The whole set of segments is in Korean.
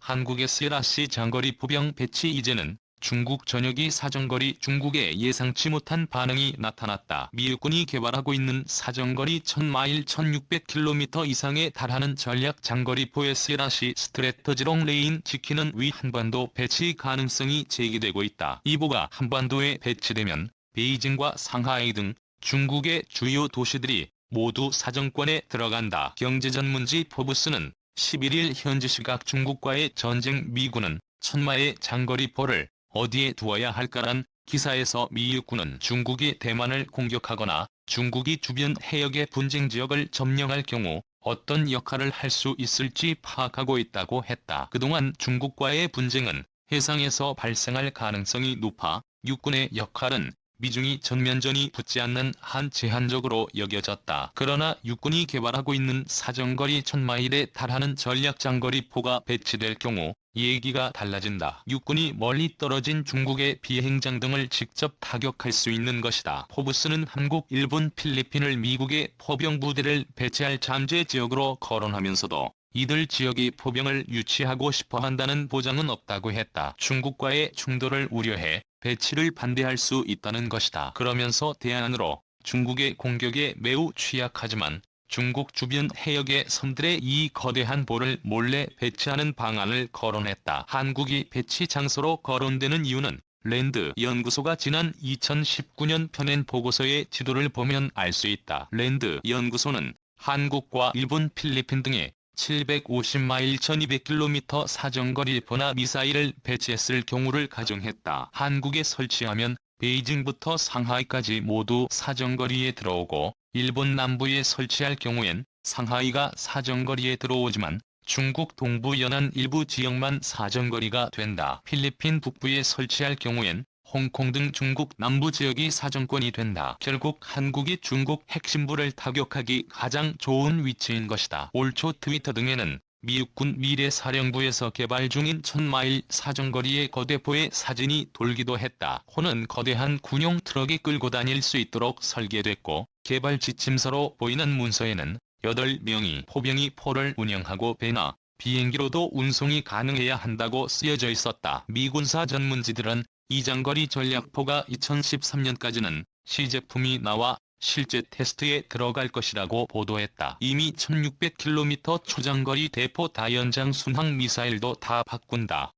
한국의 스라시 장거리 포병 배치 이제는 중국 전역이 사정거리 중국의 예상치 못한 반응이 나타났다. 미 육군이 개발하고 있는 사정거리 1000마일 1600km 이상에 달하는 전략 장거리포의 스라시 스트래터지롱 레인 지키는 위 한반도 배치 가능성이 제기되고 있다. 이보가 한반도에 배치되면 베이징과 상하이 등 중국의 주요 도시들이 모두 사정권에 들어간다. 경제전문지 포브스는 11일 현지 시각 중국과의 전쟁 미군은 1000마의 장거리포를 어디에 두어야 할까란 기사에서 미 육군은 중국이 대만을 공격하거나 중국이 주변 해역의 분쟁 지역을 점령할 경우 어떤 역할을 할 수 있을지 파악하고 있다고 했다. 그동안 중국과의 분쟁은 해상에서 발생할 가능성이 높아 육군의 역할은 미중이 전면전이 붙지 않는 한 제한적으로 여겨졌다. 그러나 육군이 개발하고 있는 사정거리 1000마일에 달하는 전략장거리포가 배치될 경우 얘기가 달라진다. 육군이 멀리 떨어진 중국의 비행장 등을 직접 타격할 수 있는 것이다. 포브스는 한국, 일본, 필리핀을 미국의 포병 부대를 배치할 잠재 지역으로 거론하면서도 이들 지역이 포병을 유치하고 싶어 한다는 보장은 없다고 했다. 중국과의 충돌을 우려해 배치를 반대할 수 있다는 것이다. 그러면서 대안으로 중국의 공격에 매우 취약하지만 중국 주변 해역의 섬들에 이 거대한 보를 몰래 배치하는 방안을 거론했다. 한국이 배치 장소로 거론되는 이유는 랜드 연구소가 지난 2019년 펴낸 보고서의 지도를 보면 알 수 있다. 랜드 연구소는 한국과 일본, 필리핀 등에 750마일 1200km 사정거리포나 미사일을 배치했을 경우를 가정했다. 한국에 설치하면 베이징부터 상하이까지 모두 사정거리에 들어오고 일본 남부에 설치할 경우엔 상하이가 사정거리에 들어오지만 중국 동부 연안 일부 지역만 사정거리가 된다. 필리핀 북부에 설치할 경우엔 홍콩 등 중국 남부 지역이 사정권이 된다. 결국 한국이 중국 핵심부를 타격하기 가장 좋은 위치인 것이다. 올 초 트위터 등에는 미 육군 미래사령부에서 개발 중인 1000마일 사정거리의 거대포의 사진이 돌기도 했다. 포는 거대한 군용 트럭이 끌고 다닐 수 있도록 설계됐고 개발 지침서로 보이는 문서에는 8명이 포병이 포를 운영하고 배나 비행기로도 운송이 가능해야 한다고 쓰여져 있었다. 미군사 전문지들은 이 장거리 전략포가 2013년까지는 시제품이 나와 실제 테스트에 들어갈 것이라고 보도했다. 이미 1600km 초장거리 대포 다연장 순항 미사일도 다 바꾼다.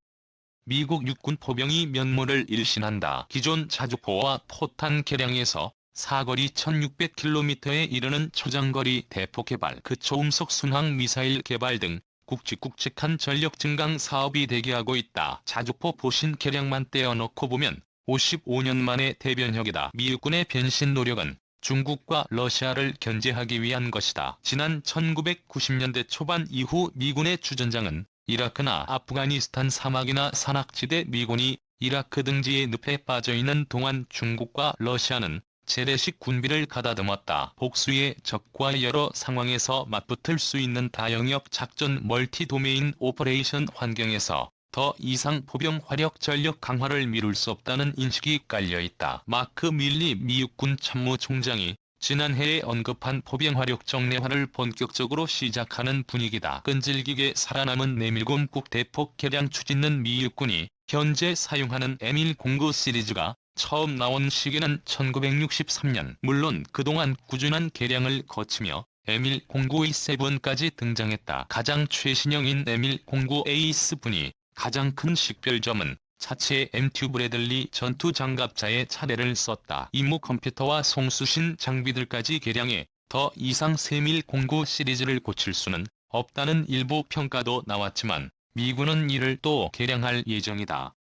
미국 육군 포병이 면모를 일신한다. 기존 자주포와 포탄 개량에서 사거리 1600km에 이르는 초장거리 대포 개발, 그초음속 순항 미사일 개발 등 굵직굵직한 전력 증강 사업이 대기하고 있다. 자주포 보신 개량만 떼어놓고 보면 55년 만의 대변혁이다. 미 육군의 변신 노력은 중국과 러시아를 견제하기 위한 것이다. 지난 1990년대 초반 이후 미군의 주전장은 이라크나 아프가니스탄 사막이나 산악지대 미군이 이라크 등지의 늪에 빠져있는 동안 중국과 러시아는 재래식 군비를 가다듬었다. 복수의 적과 여러 상황에서 맞붙을 수 있는 다영역 작전 멀티 도메인 오퍼레이션 환경에서 더 이상 포병 화력 전력 강화를 미룰 수 없다는 인식이 깔려있다. 마크 밀리 미 육군 참모총장이 지난해에 언급한 포병 화력 정례화를 본격적으로 시작하는 분위기다. 끈질기게 살아남은 내밀곰국 대폭 개량 추진는 미 육군이 현재 사용하는 M109 시리즈가 처음 나온 시기는 1963년. 물론 그동안 꾸준한 개량을 거치며 M109A7까지 등장했다. 가장 최신형인 M109 에이스분이 가장 큰 식별점은 차체 M2 브래들리 전투 장갑차에 차례를 썼다. 임무 컴퓨터와 송수신 장비들까지 개량해 더 이상 M109 시리즈를 고칠 수는 없다는 일부 평가도 나왔지만 미군은 이를 또 개량할 예정이다.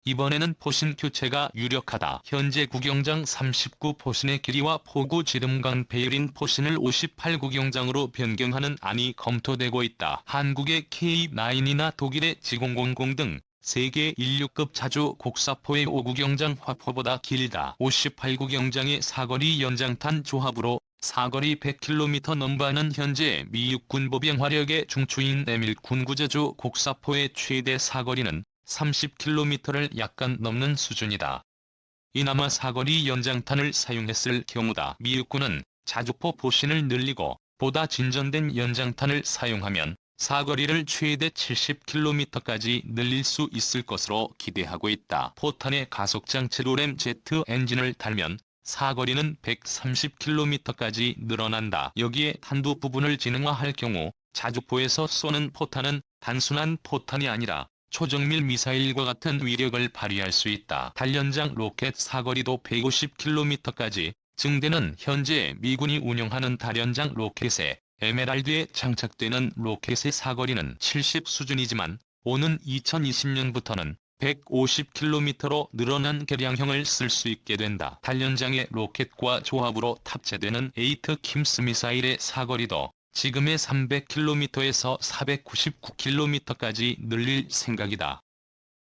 이번에는 포신 교체가 유력하다. 현재 구경장 39포신의 길이와 포구 지름간 배열인 포신을 58구경장으로 변경하는 안이 검토되고 있다. 한국의 K9이나 독일의 G000 등 세계 16급 자주 곡사포의 5구경장 화포보다 길다. 58구경장의 사거리 연장탄 조합으로 사거리 100km 넘바는 현재 미 육군 보병 화력의 중추인 M109 자주 곡사포의 최대 사거리는 30km를 약간 넘는 수준이다. 이나마 사거리 연장탄을 사용했을 경우다. 미 육군은 자주포 포신을 늘리고 보다 진전된 연장탄을 사용하면 사거리를 최대 70km까지 늘릴 수 있을 것으로 기대하고 있다. 포탄에 가속장치 램제트 엔진을 달면 사거리는 130km까지 늘어난다. 여기에 한두 부분을 진흥화할 경우 자주포에서 쏘는 포탄은 단순한 포탄이 아니라 초정밀 미사일과 같은 위력을 발휘할 수 있다. 단연장 로켓 사거리도 150km까지 증대는 현재 미군이 운영하는 다연장 로켓에 에메랄드에 장착되는 로켓의 사거리는 70 수준이지만 오는 2020년부터는 150km로 늘어난 개량형을 쓸 수 있게 된다. 단연장의 로켓과 조합으로 탑재되는 에이트킴스 미사일의 사거리도 지금의 300km에서 499km까지 늘릴 생각이다.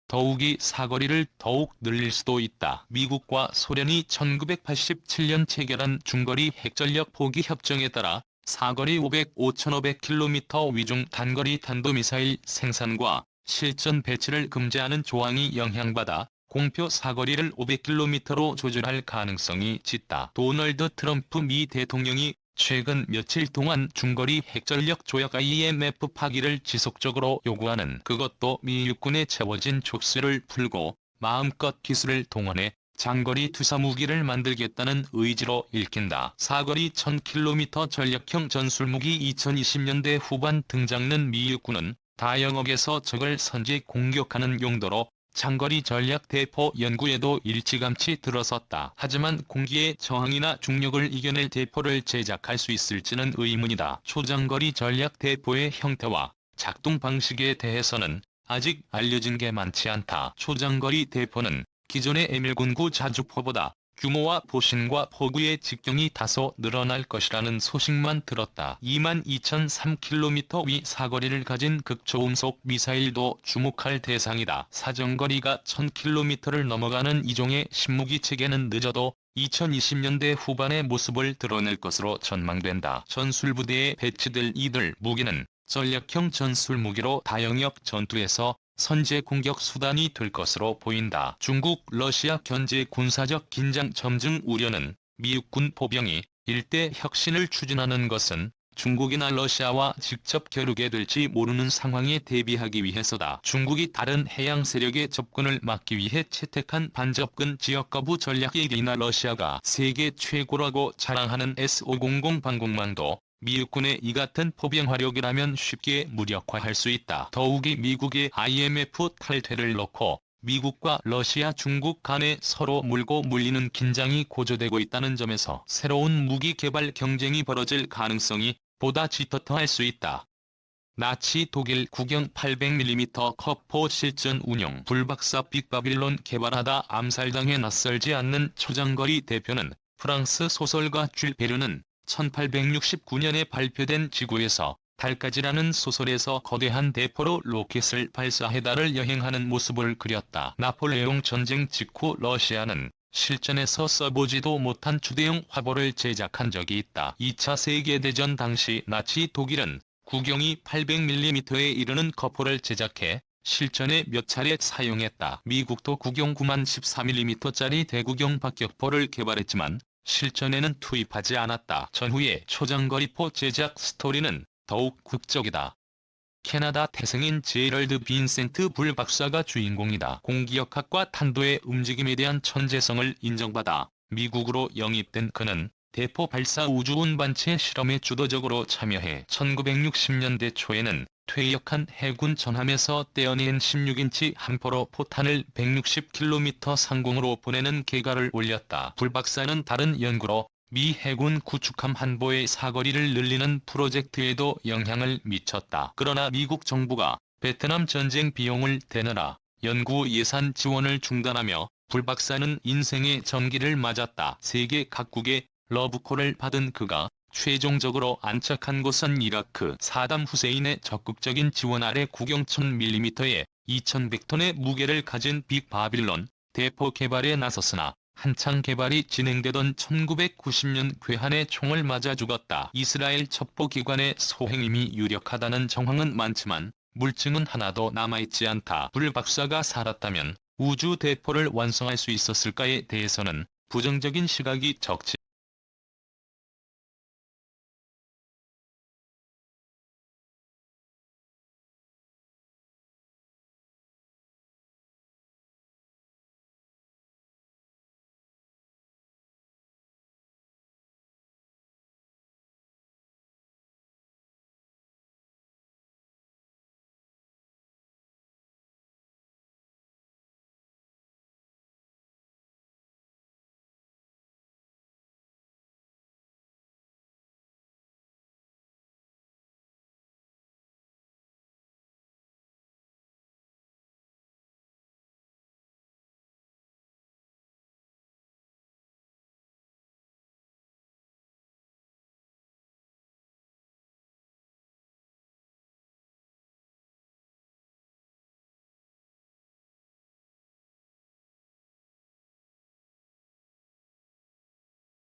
더욱이 사거리를 더욱 늘릴 수도 있다. 미국과 소련이 1987년 체결한 중거리 핵전력 포기 협정에 따라 사거리 5,500km 위중 단거리 탄도미사일 생산과 실전 배치를 금지하는 조항이 영향받아 공표 사거리를 500km로 조절할 가능성이 짙다. 도널드 트럼프 미 대통령이 최근 며칠 동안 중거리 핵전력 조약 IMF 파기를 지속적으로 요구하는 그것도 미 육군에 채워진 족쇄를 풀고 마음껏 기술을 동원해 장거리 투사무기를 만들겠다는 의지로 읽힌다. 사거리 1000km 전략형 전술무기 2020년대 후반 등장는 미 육군은 다영역에서 적을 선제 공격하는 용도로 장거리 전략 대포 연구에도 일찌감치 들어섰다. 하지만 공기의 저항이나 중력을 이겨낼 대포를 제작할 수 있을지는 의문이다. 초장거리 전략 대포의 형태와 작동 방식에 대해서는 아직 알려진 게 많지 않다. 초장거리 대포는 기존의 M109 자주포보다 규모와 보신과 포구의 직경이 다소 늘어날 것이라는 소식만 들었다. 22,003km 위 사거리를 가진 극초음속 미사일도 주목할 대상이다. 사정거리가 1000km를 넘어가는 이종의 신무기 체계는 늦어도 2020년대 후반의 모습을 드러낼 것으로 전망된다. 전술부대에 배치될 이들 무기는 전략형 전술무기로 다영역 전투에서 선제 공격 수단이 될 것으로 보인다. 중국, 러시아 견제 군사적 긴장 점증 우려는 미육군 포병이 일대 혁신을 추진하는 것은 중국이나 러시아와 직접 겨루게 될지 모르는 상황에 대비하기 위해서다. 중국이 다른 해양 세력의 접근을 막기 위해 채택한 반접근 지역 거부 전략이나 러시아가 세계 최고라고 자랑하는 S-500 방공망도 미육군의 이 같은 포병 화력이라면 쉽게 무력화할 수 있다. 더욱이 미국의 IMF 탈퇴를 놓고 미국과 러시아, 중국 간에 서로 물고 물리는 긴장이 고조되고 있다는 점에서 새로운 무기 개발 경쟁이 벌어질 가능성이 보다 짙어할 수 있다. 나치 독일 국영 800mm 커포 실전 운용 불박사 빅바빌론 개발하다 암살당해 낯설지 않는 초장거리 대표는 프랑스 소설가 줄 베르는 1869년에 발표된 지구에서 달까지라는 소설에서 거대한 대포로 로켓을 발사해 달을 여행하는 모습을 그렸다. 나폴레옹 전쟁 직후 러시아는 실전에서 써보지도 못한 주대용 화보를 제작한 적이 있다. 2차 세계대전 당시 나치 독일은 구경이 800mm에 이르는 거포를 제작해 실전에 몇 차례 사용했다. 미국도 구경 9만 14mm짜리 대구경 박격포를 개발했지만 실전에는 투입하지 않았다. 전후의 초장거리포 제작 스토리는 더욱 극적이다. 캐나다 태생인 제럴드 빈센트 불 박사가 주인공이다. 공기역학과 탄도의 움직임에 대한 천재성을 인정받아 미국으로 영입된 그는 대포 발사 우주 운반체 실험에 주도적으로 참여해 1960년대 초에는 퇴역한 해군 전함에서 떼어낸 16인치 함포로 포탄을 160km 상공으로 보내는 계가를 올렸다. 불 박사는 다른 연구로 미 해군 구축함 한보의 사거리를 늘리는 프로젝트에도 영향을 미쳤다. 그러나 미국 정부가 베트남 전쟁 비용을 대느라 연구 예산 지원을 중단하며 불 박사는 인생의 전기를 맞았다. 세계 각국의 러브콜을 받은 그가 최종적으로 안착한 곳은 이라크. 사담 후세인의 적극적인 지원 아래 구경 1000mm에 2100톤의 무게를 가진 빅 바빌론 대포 개발에 나섰으나 한창 개발이 진행되던 1990년 괴한의 총을 맞아 죽었다. 이스라엘 첩보기관의 소행임이 유력하다는 정황은 많지만 물증은 하나도 남아있지 않다. 불 박사가 살았다면 우주 대포를 완성할 수 있었을까에 대해서는 부정적인 시각이 적지